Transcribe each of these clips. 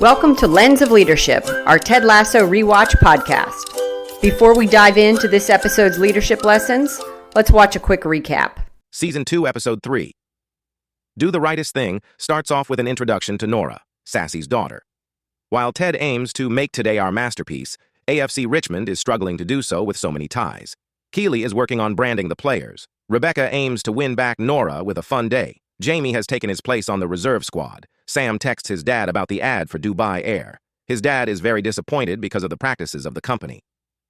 Welcome to Lens of Leadership, our Ted Lasso rewatch podcast. Before we dive into this episode's leadership lessons, let's watch a quick recap. Season 2, Episode 3. Do the Rightest Thing starts off with an introduction to Nora, Sassy's daughter. While Ted aims to make today our masterpiece, AFC Richmond is struggling to do so with so many ties. Keeley is working on branding the players. Rebecca aims to win back Nora with a fun day. Jamie has taken his place on the reserve squad. Sam texts his dad about the ad for Dubai Air. His dad is very disappointed because of the practices of the company.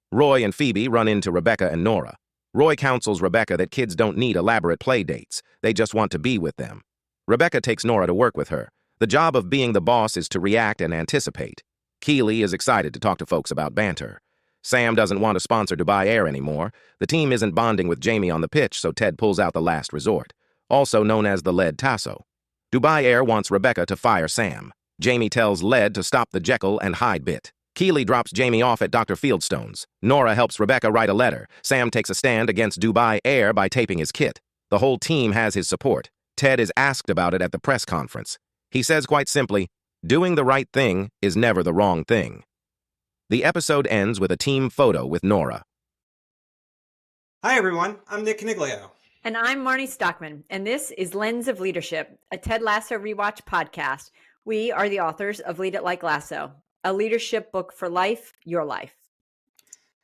Roy and Phoebe run into Rebecca and Nora. Roy counsels Rebecca that kids don't need elaborate play dates. They just want to be with them. Rebecca takes Nora to work with her. The job of being the boss is to react and anticipate. Keeley is excited to talk to folks about banter. Sam doesn't want to sponsor Dubai Air anymore. The team isn't bonding with Jamie on the pitch, so Ted pulls out the last resort, also known as the Led Tasso. Dubai Air wants Rebecca to fire Sam. Jamie tells Led to stop the Jekyll and Hyde bit. Keeley drops Jamie off at Dr. Fieldstone's. Nora helps Rebecca write a letter. Sam takes a stand against Dubai Air by taping his kit. The whole team has his support. Ted is asked about it at the press conference. He says quite simply, doing the right thing is never the wrong thing. The episode ends with a team photo with Nora. Hi, everyone. I'm Nick Caniglio. And I'm Marnie Stockman, and this is Lens of Leadership, a Ted Lasso rewatch podcast. We are the authors of Lead It Like Lasso, a leadership book for life, your life.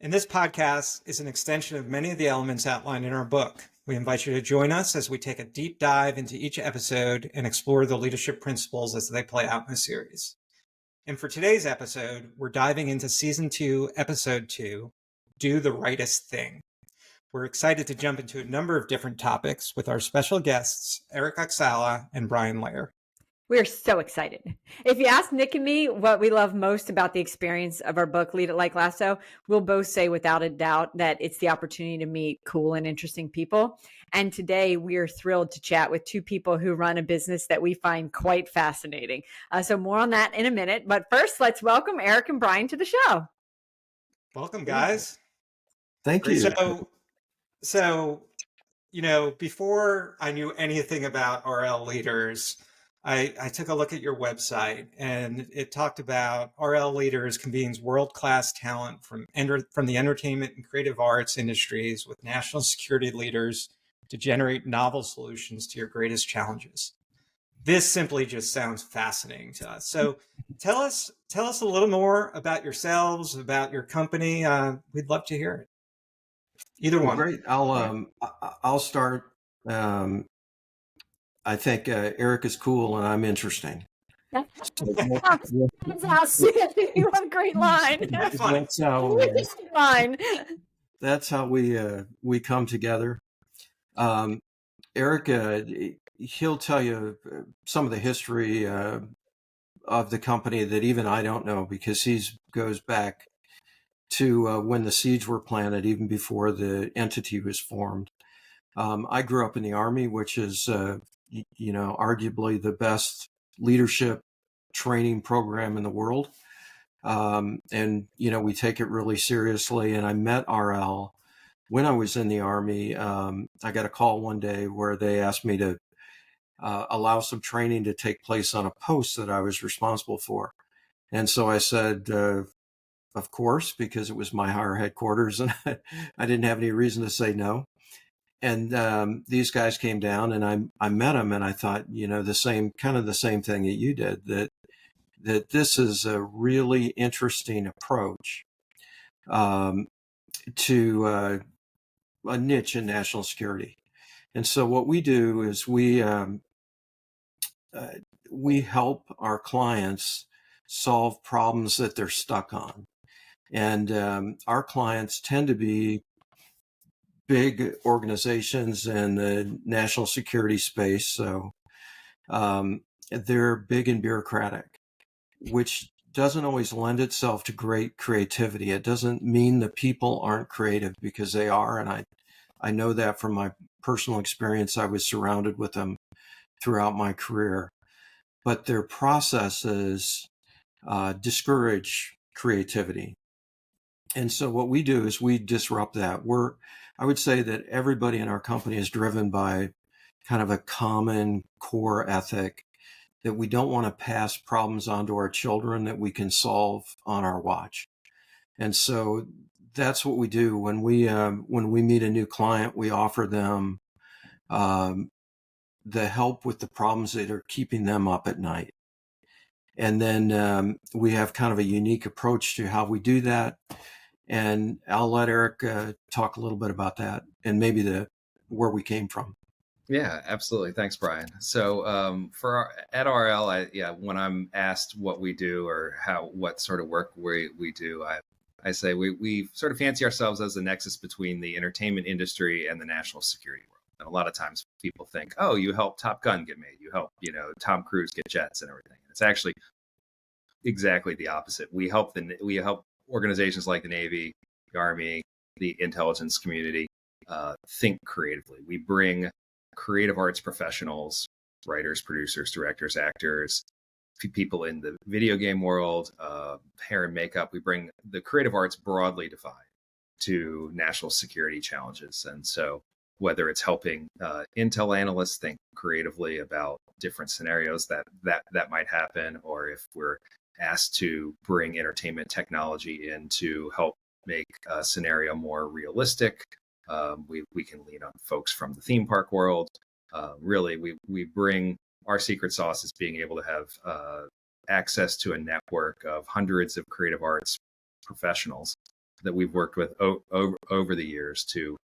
And this podcast is an extension of many of the elements outlined in our book. We invite you to join us as we take a deep dive into each episode and explore the leadership principles as they play out in the series. And for today's episode, we're diving into Season 2, Episode 2, Do the Rightest Thing. We're excited to jump into a number of different topics with our special guests, Erik Oksala and Brian Lair. We're so excited. If you ask Nick and me what we love most about the experience of our book, Lead It Like Lasso, we'll both say without a doubt that it's the opportunity to meet cool and interesting people. And today we are thrilled to chat with two people who run a business that we find quite fascinating. So more on that in a minute. But first, let's welcome Erik and Brian to the show. Welcome, guys. Thank you. So, before I knew anything about RL leaders, I took a look at your website, and it talked about RL leaders convenes world-class talent from the entertainment and creative arts industries with national security leaders to generate novel solutions to your greatest challenges. This simply just sounds fascinating to us. So tell us a little more about yourselves, about your company. We'd love to hear it. Either one. Great. I'll start. I think Erik is cool and I'm interesting. That's you have a great line. That's how we come together. Erik, he'll tell you some of the history of the company that even I don't know, because he goes back to when the seeds were planted, even before the entity was formed. I grew up in the Army, which is, arguably the best leadership training program in the world. And we take it really seriously. And I met RL when I was in the Army. I got a call one day where they asked me to allow some training to take place on a post that I was responsible for. And so I said, of course, because it was my higher headquarters and I didn't have any reason to say no. And these guys came down and I met them, and I thought, the same thing that you did, that this is a really interesting approach to a niche in national security. And so what we do is we help our clients solve problems that they're stuck on. And our clients tend to be big organizations in the national security space. So they're big and bureaucratic, which doesn't always lend itself to great creativity. It doesn't mean the people aren't creative, because they are. And I know that from my personal experience. I was surrounded with them throughout my career. But their processes discourage creativity. And so what we do is we disrupt that. I would say that everybody in our company is driven by kind of a common core ethic that we don't want to pass problems on to our children that we can solve on our watch. And so that's what we do when we meet a new client. We offer them the help with the problems that are keeping them up at night. And then we have kind of a unique approach to how we do that. And I'll let Erik talk a little bit about that and maybe where we came from. Yeah, absolutely. Thanks, Brian. So at RL, when I'm asked what we do or what sort of work we do, I say we sort of fancy ourselves as the nexus between the entertainment industry and the national security world. And a lot of times people think, oh, you help Top Gun get made. You help, Tom Cruise get jets and everything. It's actually exactly the opposite. We help organizations like the Navy, the Army, the intelligence community think creatively. We bring creative arts professionals, writers, producers, directors, actors, people in the video game world, hair and makeup. We bring the creative arts broadly defined to national security challenges. And so whether it's helping intel analysts think creatively about different scenarios that might happen, or if we're asked to bring entertainment technology in to help make a scenario more realistic, we can lean on folks from the theme park world. Really, we bring our secret sauce is being able to have access to a network of hundreds of creative arts professionals that we've worked with over the years to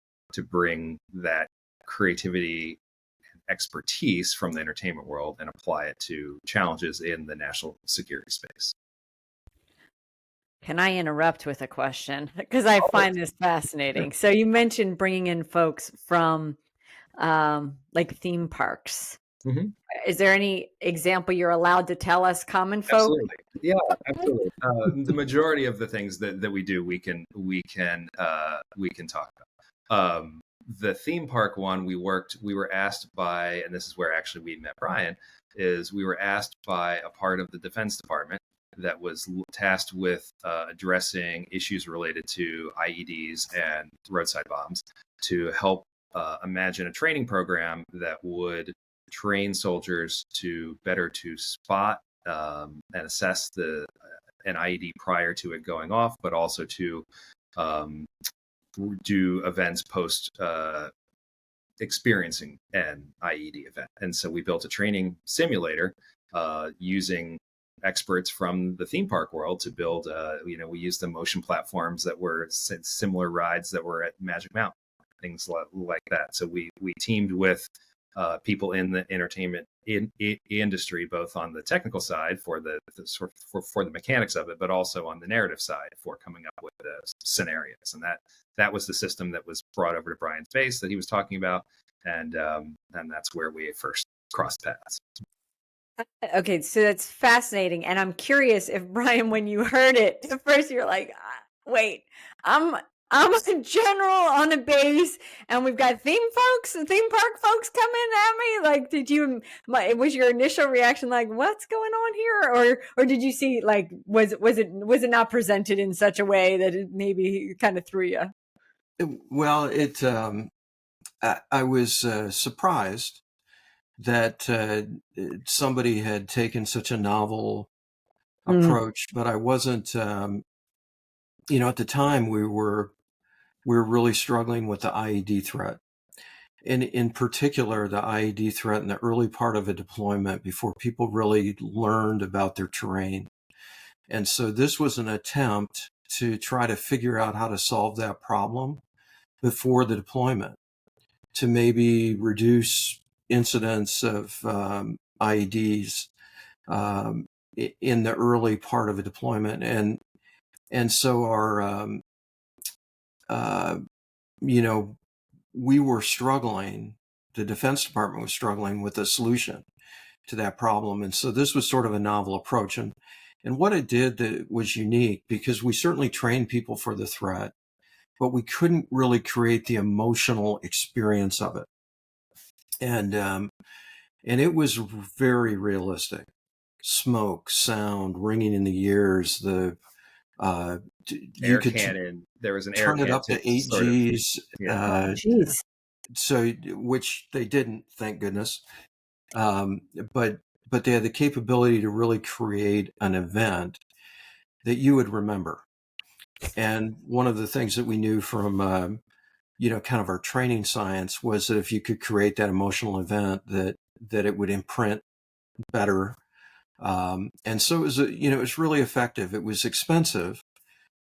bring that creativity and expertise from the entertainment world and apply it to challenges in the national security space. Can I interrupt with a question? Because I find this fascinating. So you mentioned bringing in folks from like theme parks. Mm-hmm. Is there any example you're allowed to tell us, common folk? Absolutely. Yeah, absolutely. The majority of the things that we do, we can talk about. The theme park one, we were asked by, and this is where actually we met Brian, is we were asked by a part of the Defense Department that was tasked with addressing issues related to IEDs and roadside bombs to help imagine a training program that would train soldiers to better to spot and assess an IED prior to it going off, but also to do events post experiencing an IED event. And so we built a training simulator using experts from the theme park world to build, we used the motion platforms that were similar rides that were at Magic Mountain, things like that. So we teamed with people in the entertainment industry, both on the technical side for the mechanics of it, but also on the narrative side for coming up with the scenarios. And that was the system that was brought over to Brian's base that he was talking about, and that's where we first crossed paths. Okay, so that's fascinating, and I'm curious if Brian, when you heard it at first, you're like, "Wait, I'm a general on a base, and we've got theme park folks coming at me." Like, was your initial reaction like, "What's going on here?" Or did you see, like, was it not presented in such a way that it maybe kind of threw you? Well, I was surprised that somebody had taken such a novel approach, but I wasn't. At the time we were really struggling with the IED threat, and in particular the IED threat in the early part of a deployment before people really learned about their terrain. And so this was an attempt to try to figure out how to solve that problem before the deployment, to maybe reduce incidents of IEDs in the early part of a deployment. And so our, we were struggling, the Defense Department was struggling with a solution to that problem. And so this was sort of a novel approach. And what it did that was unique, because we certainly trained people for the threat, but we couldn't really create the emotional experience of it. And it was very realistic. Smoke, sound, ringing in the ears, the air cannon. There was an air turn cannon. It up to 8 Gs. So, which they didn't, thank goodness. But but they had the capability to really create an event that you would remember. And one of the things that we knew from, kind of our training science was that if you could create that emotional event, that it would imprint better. And so it was, it was really effective. It was expensive.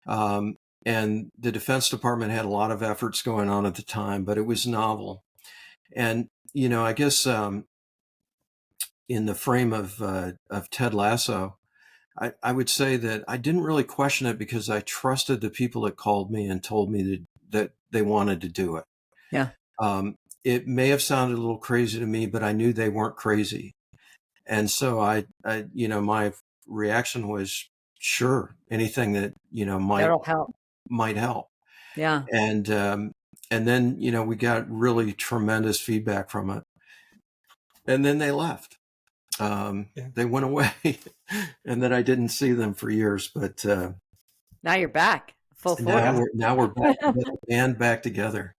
And the Defense Department had a lot of efforts going on at the time, but it was novel. And, I guess, in the frame of Ted Lasso, I would say that I didn't really question it because I trusted the people that called me and told me that they wanted to do it. Yeah. It may have sounded a little crazy to me, but I knew they weren't crazy. And so I my reaction was, sure, anything that, That'll help. might help. Yeah. And then, we got really tremendous feedback from it. And then they left. They went away, and then I didn't see them for years. But now you're back full force. Now we're back and back together.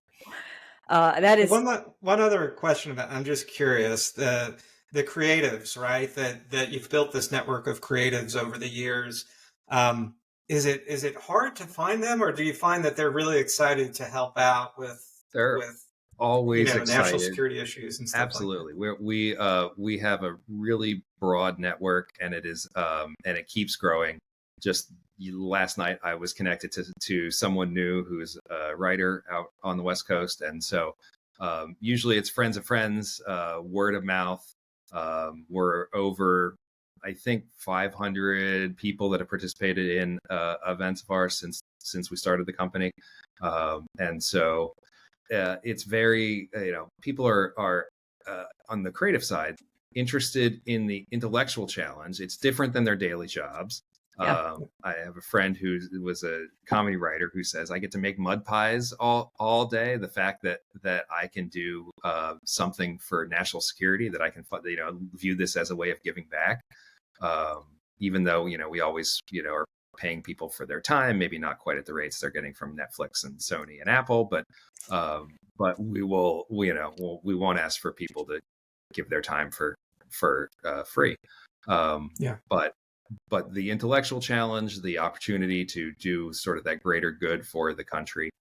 That is one other question about. I'm just curious, the creatives, right? That you've built this network of creatives over the years. Is it hard to find them, or do you find that they're really excited to help out with always excited. National security issues and stuff? Absolutely. Like we have a really broad network, and it is and it keeps growing. Just last night I was connected to someone new who's a writer out on the West Coast, and so usually it's friends of friends, word of mouth. We're over, I think, 500 people that have participated in events of ours since we started the company, and so it's very, people are on the creative side interested in the intellectual challenge. It's different than their daily jobs. Yeah. I have a friend who was a comedy writer who says, I get to make mud pies all day. The fact that I can do something for national security, that I can view this as a way of giving back, even though we always are paying people for their time, maybe not quite at the rates they're getting from Netflix and Sony and Apple, but we will, we won't ask for people to give their time for free. But the intellectual challenge, the opportunity to do sort of that greater good for the country,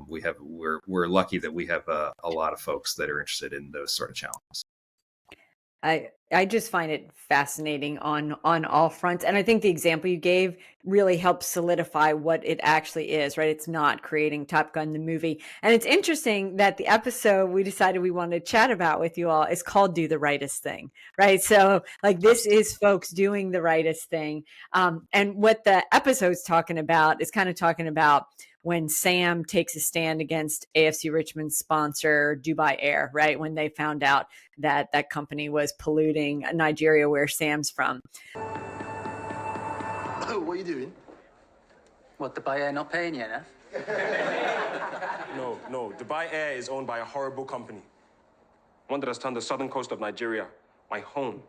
we're lucky that we have a lot of folks that are interested in those sort of challenges. I just find it fascinating on all fronts. And I think the example you gave really helps solidify what it actually is, right? It's not creating Top Gun, the movie. And it's interesting that the episode we decided we wanted to chat about with you all is called Do the Rightest Thing, right? So like this is folks doing the rightest thing. And what the episode's talking about is kind of talking about when Sam takes a stand against AFC Richmond's sponsor, Dubai Air, right? When they found out that that company was polluting Nigeria, where Sam's from. Oh, what are you doing? What, Dubai Air not paying you enough? No. Dubai Air is owned by a horrible company. One that has turned the southern coast of Nigeria, my home,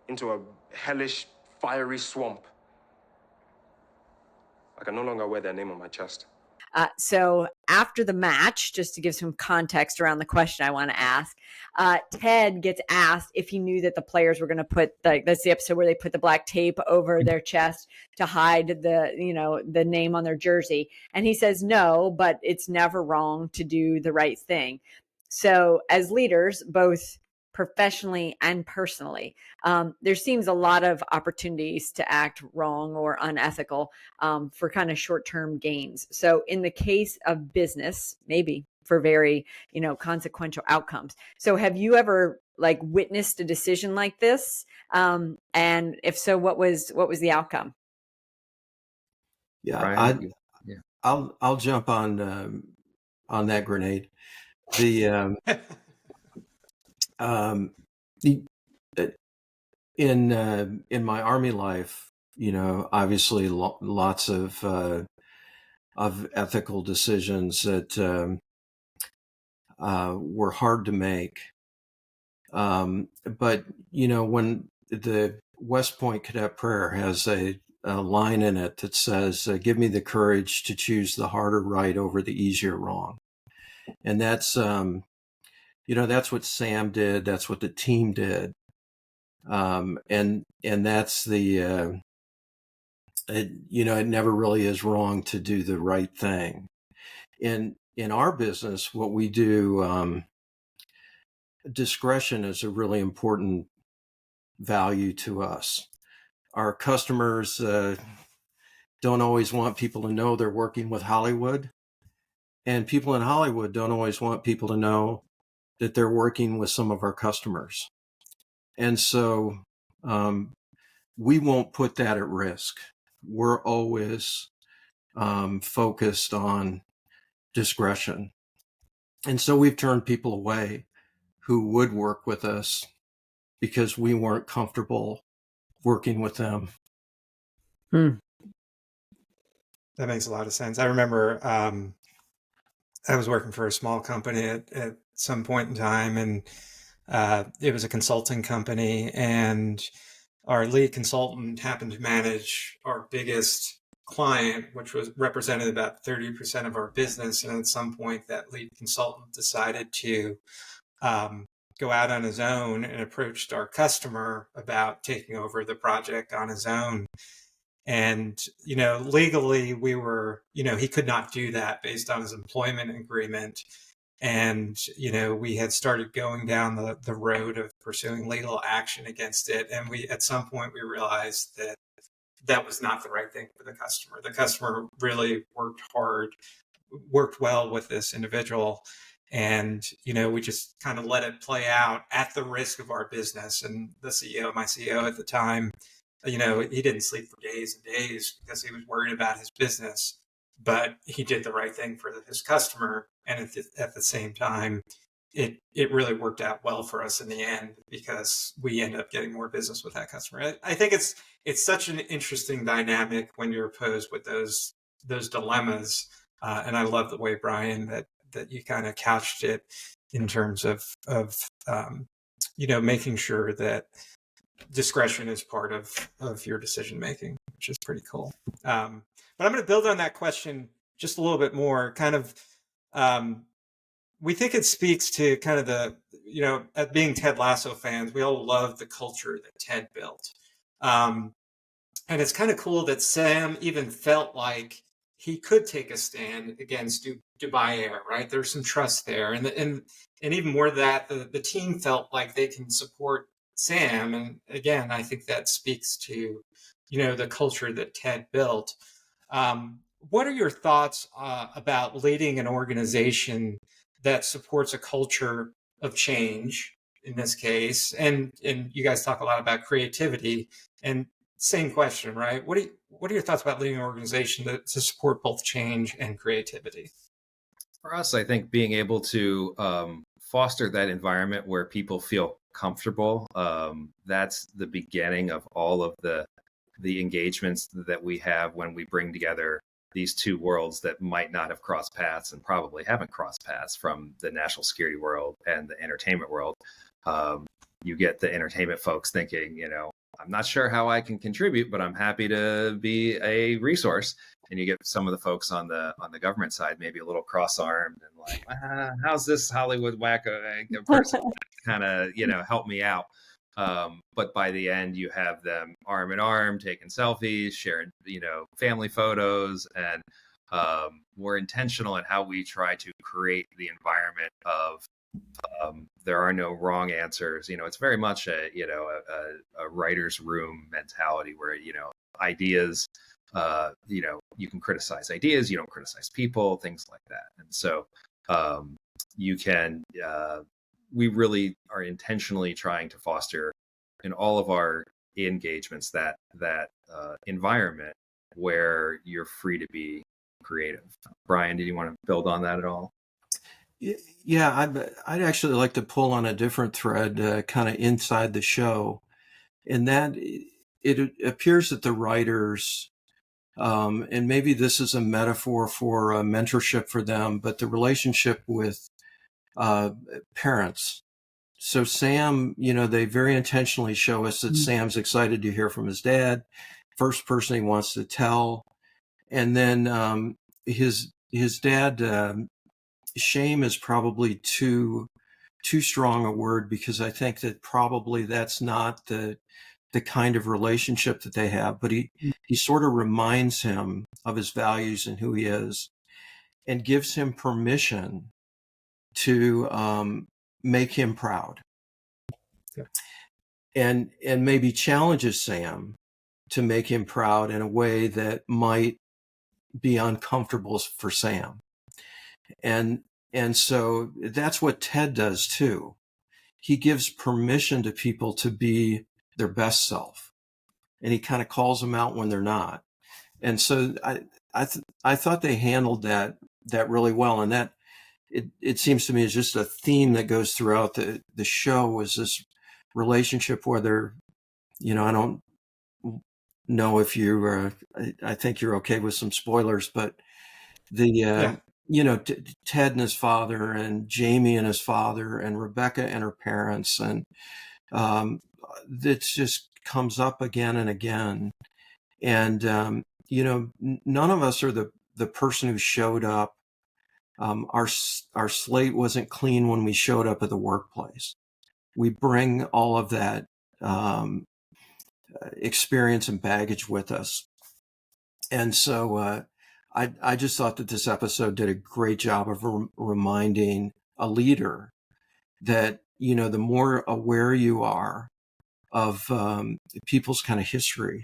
into a hellish, fiery swamp. I can no longer wear their name on my chest. So after the match, just to give some context around the question I want to ask, Ted gets asked if he knew that the players were going to put that's the episode where they put the black tape over their chest to hide the name on their jersey. And he says, no, but it's never wrong to do the right thing. So as leaders, both professionally and personally, there seems a lot of opportunities to act wrong or unethical for kind of short-term gains. So in the case of business, maybe for very, consequential outcomes. So have you ever witnessed a decision like this? And if so, what was the outcome? Yeah, Brian, I'll jump on that grenade. In my Army life, obviously lots of ethical decisions that were hard to make. But when the West Point Cadet Prayer has a line in it that says, "Give me the courage to choose the harder right over the easier wrong," and that's that's what Sam did. That's what the team did. And that's the, it never really is wrong to do the right thing. In our business, what we do, discretion is a really important value to us. Our customers don't always want people to know they're working with Hollywood, and people in Hollywood don't always want people to know that they're working with some of our customers. And so we won't put that at risk. We're always focused on discretion. And so we've turned people away who would work with us because we weren't comfortable working with them. That makes a lot of sense. I remember I was working for a small company at some point in time, and it was a consulting company, and our lead consultant happened to manage our biggest client, which was represented about 30% of our business. And at some point, that lead consultant decided to go out on his own and approached our customer about taking over the project on his own. And, legally we were, he could not do that based on his employment agreement. And, we had started going down the road of pursuing legal action against it. And at some point we realized that that was not the right thing for the customer. The customer really worked hard, worked well with this individual. And, we just kind of let it play out at the risk of our business. And the CEO, my CEO at the time, he didn't sleep for days and days because he was worried about his business, but he did the right thing for his customer. And at the same time, it really worked out well for us in the end because we ended up getting more business with that customer. I think it's such an interesting dynamic when you're posed with those dilemmas. And I love the way, Brian, that you kind of couched it in terms of making sure that discretion is part of your decision making, which is pretty cool. But I'm going to build on that question just a little bit more. Kind of, we think it speaks to kind of the, at being Ted Lasso fans, we all love the culture that Ted built. And it's kind of cool that Sam even felt like he could take a stand against Dubai Air, right? There's some trust there. And even more than that, the team felt like they can support Sam. And again, I think that speaks to, the culture that Ted built. What are your thoughts about leading an organization that supports a culture of change in this case? And you guys talk a lot about creativity, and same question, right? What are your thoughts about leading an organization to support both change and creativity? For us, I think being able to foster that environment where people feel comfortable, that's the beginning of all of the engagements that we have when we bring together these two worlds that might not have crossed paths and probably haven't crossed paths, from the national security world and the entertainment world. You get the entertainment folks thinking, I'm not sure how I can contribute, but I'm happy to be a resource. And you get some of the folks on the government side, maybe a little cross-armed and like, how's this Hollywood wacko person kind of, help me out. But by the end, you have them arm in arm, taking selfies, sharing, family photos. And we're intentional in how we try to create the environment of there are no wrong answers. It's very much a writer's room mentality where, ideas, you can criticize ideas, you don't criticize people, things like that. And so we really are intentionally trying to foster in all of our engagements that environment where you're free to be creative. Brian, did you want to build on that at all? Yeah, I'd actually like to pull on a different thread, kind of inside the show, in that it appears that the writers, and maybe this is a metaphor for mentorship for them, but the relationship with parents. So Sam, they very intentionally show us that Sam's excited to hear from his dad, first person he wants to tell, and then his dad. Shame is probably too too strong a word, because I think that probably that's not the kind of relationship that they have, but he sort of reminds him of his values and who he is, and gives him permission to make him proud. Yeah. And maybe challenges Sam to make him proud in a way that might be uncomfortable for Sam. And so that's what Ted does too. He gives permission to people to be their best self, and he kind of calls them out when they're not. And so I thought they handled that really well. And that it seems to me is just a theme that goes throughout the show, is this relationship where they're, I don't know if you I think you're okay with some spoilers, but the Ted and his father, and Jamie and his father, and Rebecca and her parents, and that just comes up again and again. And none of us are the person who showed up. Our slate wasn't clean when we showed up at the workplace. We bring all of that experience and baggage with us. And so I just thought that this episode did a great job of reminding a leader that, the more aware you are of people's kind of history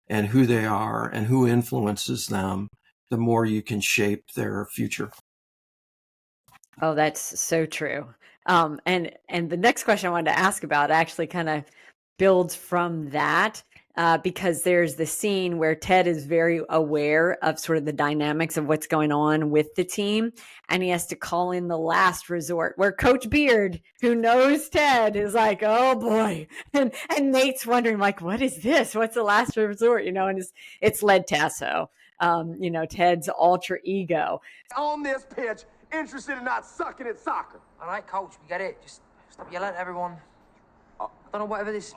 and who they are and who influences them, the more you can shape their future. Oh, that's so true. And the next question I wanted to ask about actually kind of builds from that, because there's the scene where Ted is very aware of sort of the dynamics of what's going on with the team, and he has to call in the last resort, where Coach Beard, who knows Ted, is like, "Oh boy," and Nate's wondering, like, "What is this? What's the last resort?" And it's Led Tasso, Ted's alter ego. On this pitch, interested in not sucking at soccer. All right, coach, we get it. Just stop yelling at everyone. I don't know, whatever this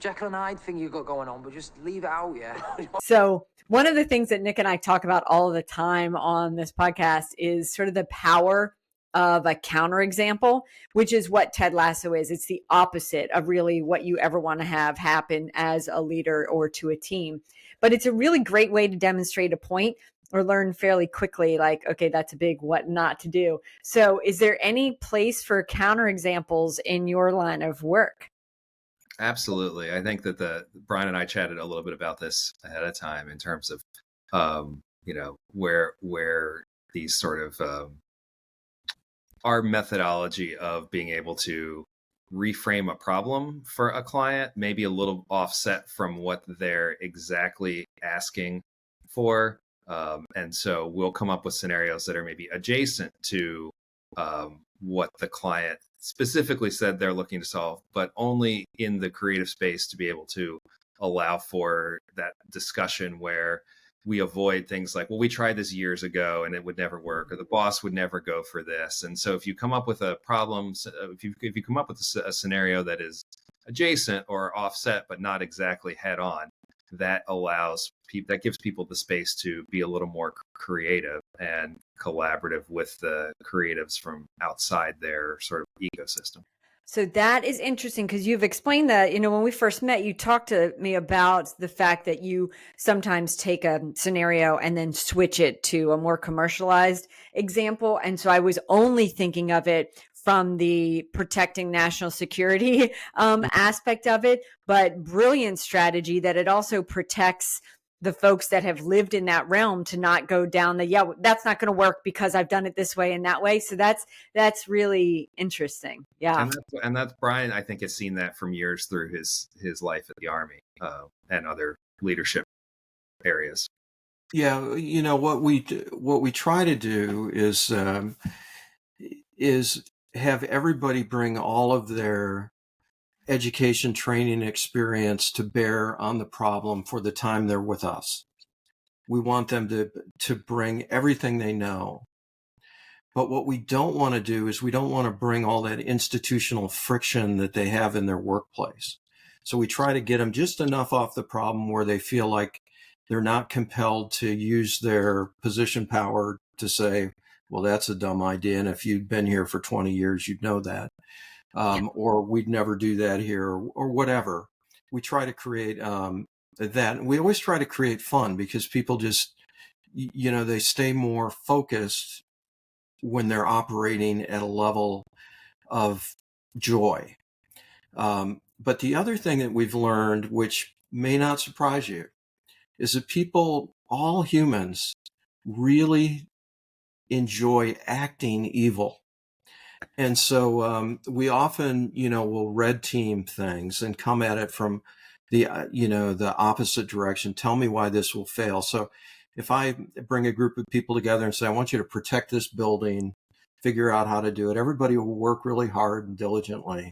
Jekyll and Hyde thing you got going on, but just leave it out, yeah? So one of the things that Nick and I talk about all the time on this podcast is sort of the power of a counterexample, which is what Ted Lasso is. It's the opposite of really what you ever want to have happen as a leader or to a team. But it's a really great way to demonstrate a point or learn fairly quickly, like, okay, that's a big what not to do. So is there any place for counterexamples in your line of work? Absolutely. I think that Brian and I chatted a little bit about this ahead of time in terms of, where these sort of, our methodology of being able to reframe a problem for a client, maybe a little offset from what they're exactly asking for. And so we'll come up with scenarios that are maybe adjacent to what the client specifically said they're looking to solve, but only in the creative space to be able to allow for that discussion where we avoid things like, well, we tried this years ago and it would never work, or the boss would never go for this. And so if you come up with a problem, if you come up with a scenario that is adjacent or offset, but not exactly head on, that gives people the space to be a little more creative and collaborative with the creatives from outside their sort of ecosystem. So that is interesting, because you've explained that, when we first met, you talked to me about the fact that you sometimes take a scenario and then switch it to a more commercialized example. And so I was only thinking of it from the protecting national security aspect of it, but brilliant strategy that it also protects the folks that have lived in that realm to not go down that's not going to work because I've done it this way and that way. So that's really interesting. Yeah. And that's Brian, I think, has seen that from years through his life at the Army and other leadership areas. Yeah. What we try to do is have everybody bring all of their education, training, experience to bear on the problem for the time they're with us. We want them to bring everything they know. But what we don't want to do is we don't want to bring all that institutional friction that they have in their workplace. So we try to get them just enough off the problem where they feel like they're not compelled to use their position power to say, well, that's a dumb idea. And if you'd been here for 20 years, you'd know that. Or we'd never do that here, or whatever. We try to create that. We always try to create fun because people just, they stay more focused when they're operating at a level of joy. But the other thing that we've learned, which may not surprise you, is that people, all humans, really enjoy acting evil. And so we often, will red team things and come at it from the, the opposite direction. Tell me why this will fail. So if I bring a group of people together and say, I want you to protect this building, figure out how to do it, everybody will work really hard and diligently.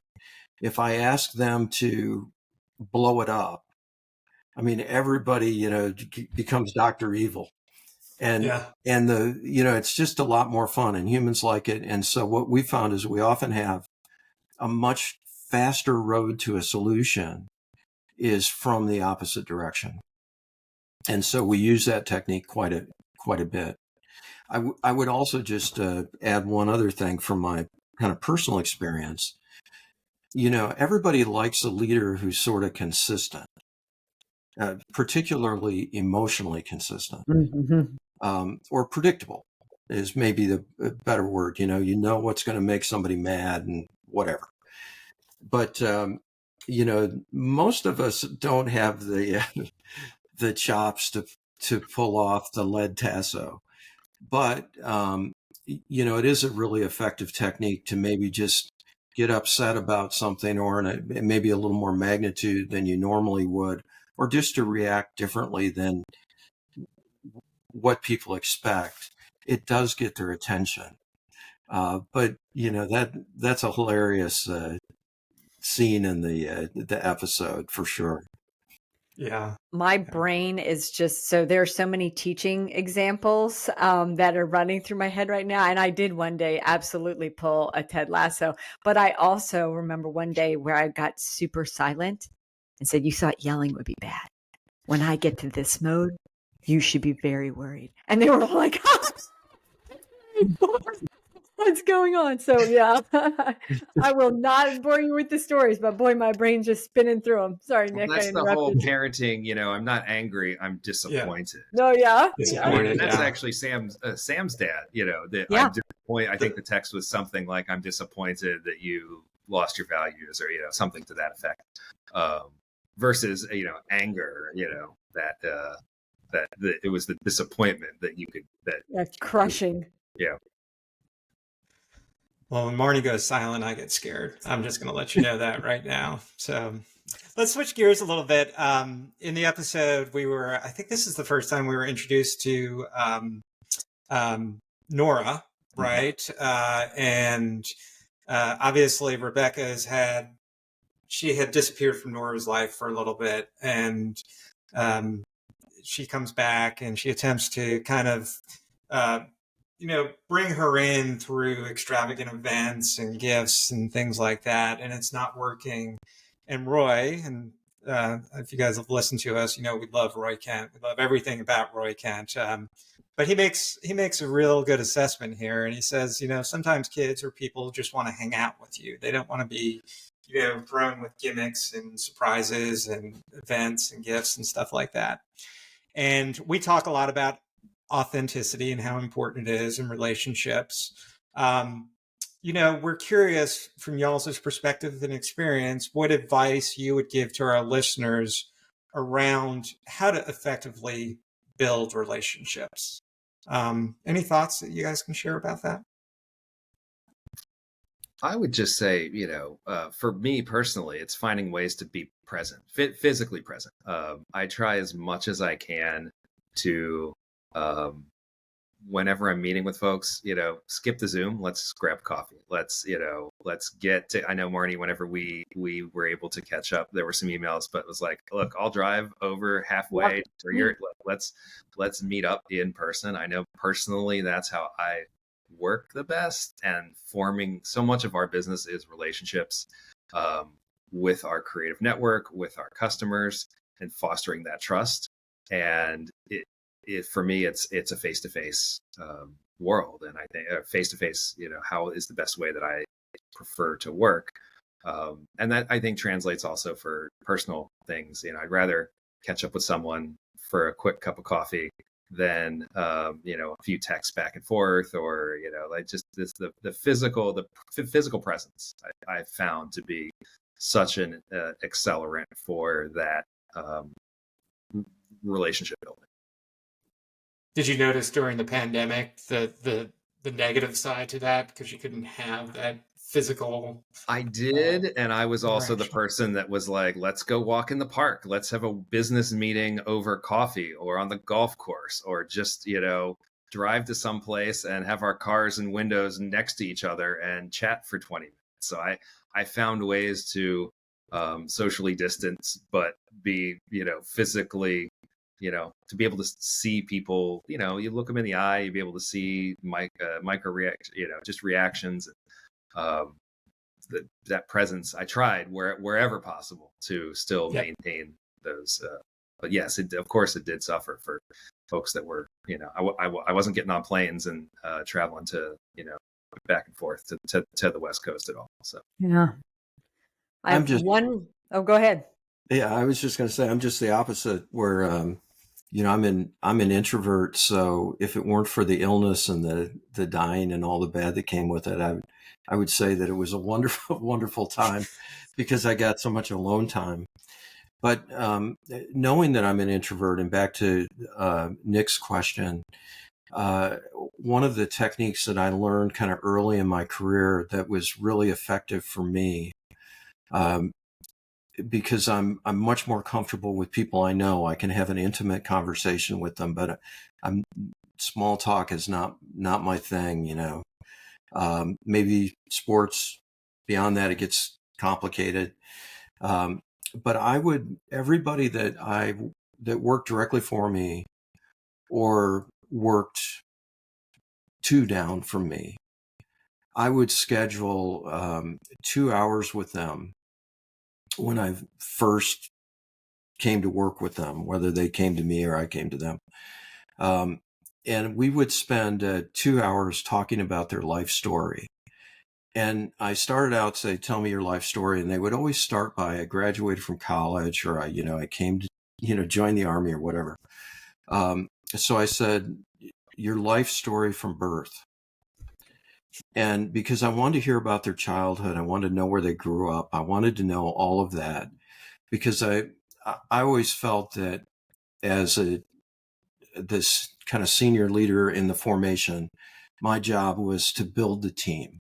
If I ask them to blow it up, I mean, everybody, becomes Dr. Evil. And it's just a lot more fun, and humans like it. And so what we found is we often have a much faster road to a solution is from the opposite direction. And so we use that technique quite a bit. I would also just add one other thing from my kind of personal experience. Everybody likes a leader who's sort of consistent, particularly emotionally consistent. Or predictable is maybe the better word. What's going to make somebody mad and whatever. But most of us don't have the chops to pull off the Led Tasso. But it is a really effective technique to maybe just get upset about something, or maybe a little more magnitude than you normally would, or just to react differently than what people expect. It does get their attention. But that's a hilarious scene in the episode for sure. Yeah. My brain is just so there are so many teaching examples that are running through my head right now. And I did one day absolutely pull a Ted Lasso. But I also remember one day where I got super silent and said, you thought yelling would be bad. When I get to this mode, you should be very worried. And they were all like, what's going on? So yeah, I will not bore you with the stories, but boy, my brain's just spinning through them. Sorry, Nick, that's I the whole interrupted. parenting. I'm not angry. I'm disappointed. No, yeah. Disappointed, That's yeah. actually Sam's dad. That Yeah. I'm disappointed. I think the text was something like, "I'm disappointed that you lost your values," or something to that effect. Versus anger. That it was the disappointment that you could That's crushing. Yeah. Well, when Marnie goes silent, I get scared. I'm just going to let you know that right now. So let's switch gears a little bit. In the episode, I think this is the first time we were introduced to Nora, right? And obviously Rebecca she had disappeared from Nora's life for a little bit. And she comes back and she attempts to kind of, bring her in through extravagant events and gifts and things like that. And it's not working. And Roy, and if you guys have listened to us, we love Roy Kent. We love everything about Roy Kent. But he makes a real good assessment here. And he says, sometimes kids or people just want to hang out with you. They don't want to be, thrown with gimmicks and surprises and events and gifts and stuff like that. And we talk a lot about authenticity and how important it is in relationships. We're curious from y'all's perspective and experience, what advice you would give to our listeners around how to effectively build relationships. Any thoughts that you guys can share about that? I would just say, for me personally, it's finding ways to be present, physically present. I try as much as I can to, whenever I'm meeting with folks, skip the Zoom, let's grab coffee. Let's get to, I know Marnie, whenever we were able to catch up, there were some emails, but it was like, look, I'll drive over halfway to let's meet up in person. I know personally, that's how I work the best, and forming so much of our business is relationships with our creative network, with our customers, and fostering that trust. And it for me, it's a face-to-face world. And I think face to face, how is the best way that I prefer to work. And that I think translates also for personal things. I'd rather catch up with someone for a quick cup of coffee than a few texts back and forth, or like just the physical presence. I found to be such an accelerant for that relationship building. Did you notice during the pandemic the negative side to that because you couldn't have that physical? I did, and I was also the interaction? person that was like, let's go walk in the park, let's have a business meeting over coffee or on the golf course, or just drive to some place and have our cars and windows next to each other and chat for 20 minutes. So I found ways to socially distance but be physically, to be able to see people, you look them in the eye, you be able to see micro react, just reactions. That presence, I tried wherever possible to still maintain those. But yes, of course it did suffer for folks that were, I wasn't getting on planes and traveling to, back and forth to the West Coast at all. So Yeah. I'm just- Oh, go ahead. Yeah, I was just going to say, I'm just the opposite, where I'm an introvert. So if it weren't for the illness and the dying and all the bad that came with it, I would say that it was a wonderful, wonderful time because I got so much alone time. But knowing that I'm an introvert, and back to Nick's question, one of the techniques that I learned kind of early in my career that was really effective for me, because I'm much more comfortable with people I know. I can have an intimate conversation with them, but small talk is not my thing, maybe sports. Beyond that, it gets complicated. But everybody that worked directly for me or worked two down from me, I would schedule 2 hours with them when I first came to work with them, whether they came to me or I came to them. And we would spend 2 hours talking about their life story. And I started out, say, tell me your life story. And they would always start by, I graduated from college, or I came to, join the Army or whatever. So I said, your life story from birth. And because I wanted to hear about their childhood, I wanted to know where they grew up. I wanted to know all of that, because I always felt that as this kind of senior leader in the formation, my job was to build the team.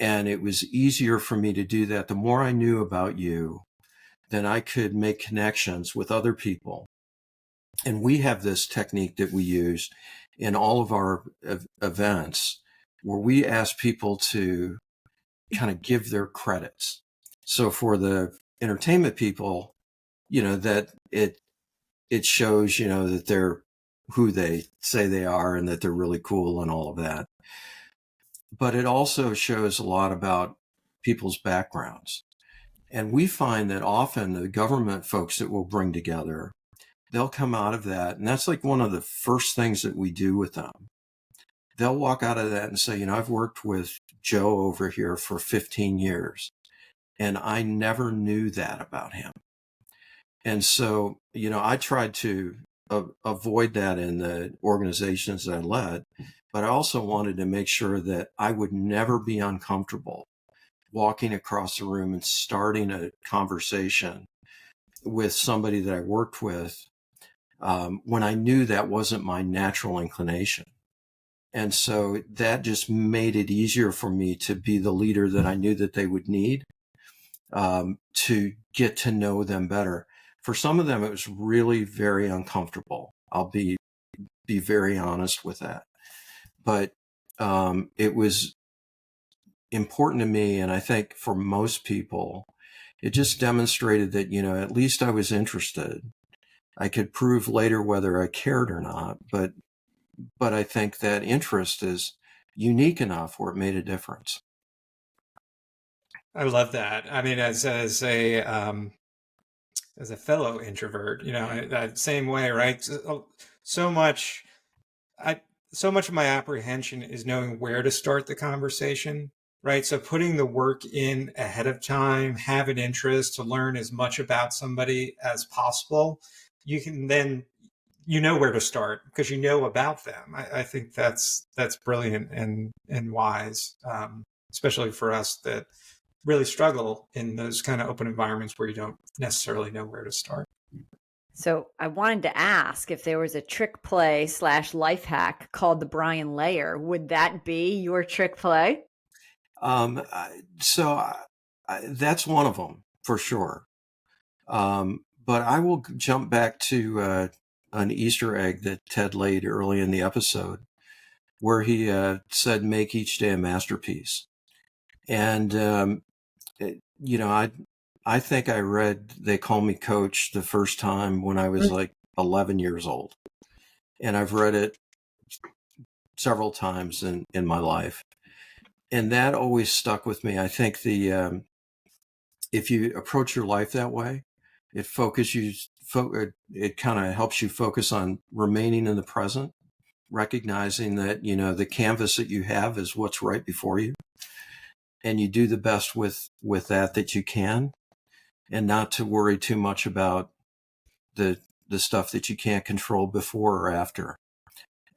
And it was easier for me to do that. The more I knew about you, then I could make connections with other people. And we have this technique that we use in all of our events, where we ask people to kind of give their credits. So for the entertainment people, that it shows, that they're who they say they are and that they're really cool and all of that. But it also shows a lot about people's backgrounds. And we find that often the government folks that we'll bring together, they'll come out of that. And that's like one of the first things that we do with them. They'll walk out of that and say, I've worked with Joe over here for 15 years, and I never knew that about him. And so, I tried to avoid that in the organizations that I led, but I also wanted to make sure that I would never be uncomfortable walking across the room and starting a conversation with somebody that I worked with when I knew that wasn't my natural inclination. And so that just made it easier for me to be the leader that I knew that they would need to get to know them better. For some of them, it was really very uncomfortable. I'll be very honest with that. But it was important to me, and I think for most people, it just demonstrated that, at least I was interested. I could prove later whether I cared or not, but I think that interest is unique enough where it made a difference. I love that. I mean, as a fellow introvert, that same way, right? So much. so much of my apprehension is knowing where to start the conversation, right? So putting the work in ahead of time, have an interest to learn as much about somebody as possible. You can then, you know where to start because you know about them. I think that's brilliant and wise, especially for us that really struggle in those kind of open environments where you don't necessarily know where to start. So I wanted to ask if there was a trick play / life hack called the Brian layer. Would that be your trick play? That's one of them for sure. But I will jump back to an Easter egg that Ted laid early in the episode where he said, make each day a masterpiece. And, I think I read They Call Me Coach the first time when I was like 11 years old. And I've read it several times in my life. And that always stuck with me. I think if you approach your life that way, it kind of helps you focus on remaining in the present, recognizing that, the canvas that you have is what's right before you. And you do the best with that you can, and not to worry too much about the stuff that you can't control before or after.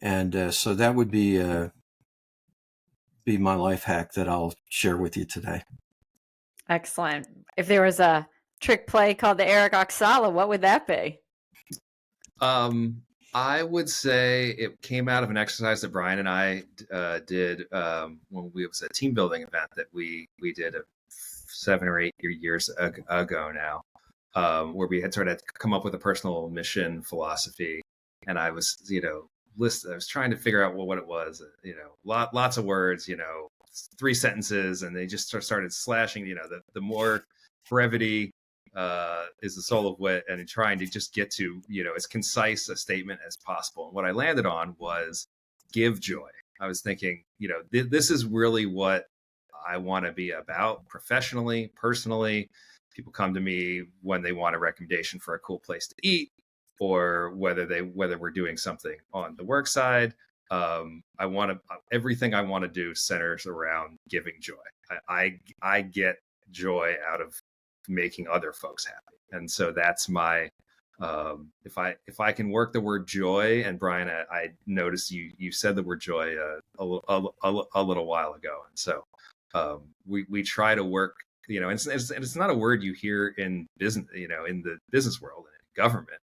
And so that would be my life hack that I'll share with you today. Excellent. If there was a trick play called the Erik Oksala, what would that be? I would say it came out of an exercise that Brian and I did when it was a team building event that we did 7 or 8 years ago now, where we had sort of come up with a personal mission philosophy, and I was I was trying to figure out what it was, lots of words, 3 sentences, and they just started slashing, the more brevity is the soul of wit, and in trying to just get to, as concise a statement as possible. And what I landed on was give joy. I was thinking, this is really what I want to be about professionally, personally. People come to me when they want a recommendation for a cool place to eat, or whether we're doing something on the work side. Everything I want to do centers around giving joy. I get joy out of making other folks happy, and so that's my if I can work the word joy. And Brian, I noticed you said the word joy a little while ago, and so we try to work, and it's not a word you hear in business, in the business world and in government,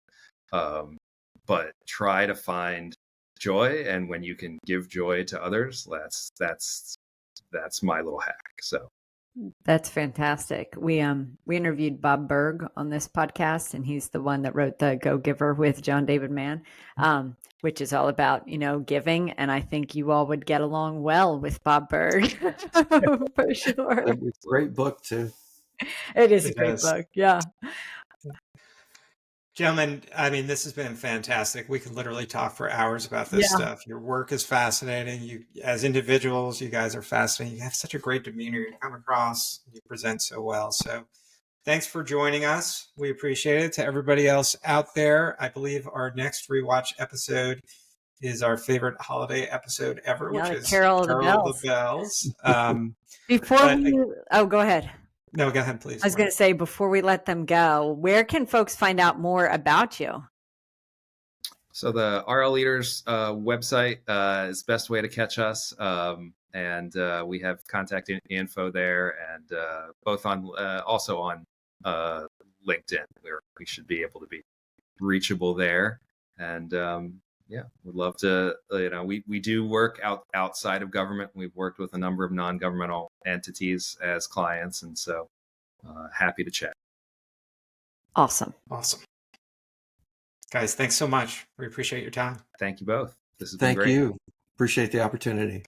but try to find joy, and when you can give joy to others, that's my little hack. So that's fantastic. We interviewed Bob Berg on this podcast, and he's the one that wrote The Go-Giver with John David Mann, which is all about, giving. And I think you all would get along well with Bob Berg for sure. Great book too. It is a great book. Yeah. Gentlemen, I mean, this has been fantastic. We could literally talk for hours about this stuff. Your work is fascinating. You, as individuals, you guys are fascinating. You have such a great demeanor. You come across, you present so well. So thanks for joining us. We appreciate it. To everybody else out there, I believe our next rewatch episode is our favorite holiday episode ever, which is Carol of the Bells. Go ahead. No, go ahead, please. I was going to say, before we let them go, where can folks find out more about you? So the RL Leaders website is the best way to catch us. And we have contact info there, and both on also on LinkedIn, where we should be able to be reachable there. And we'd love to, we do work outside of government. We've worked with a number of non-governmental entities as clients, and so happy to chat. Awesome. Guys, thanks so much. We appreciate your time. Thank you both. This has been great. Thank you. Appreciate the opportunity.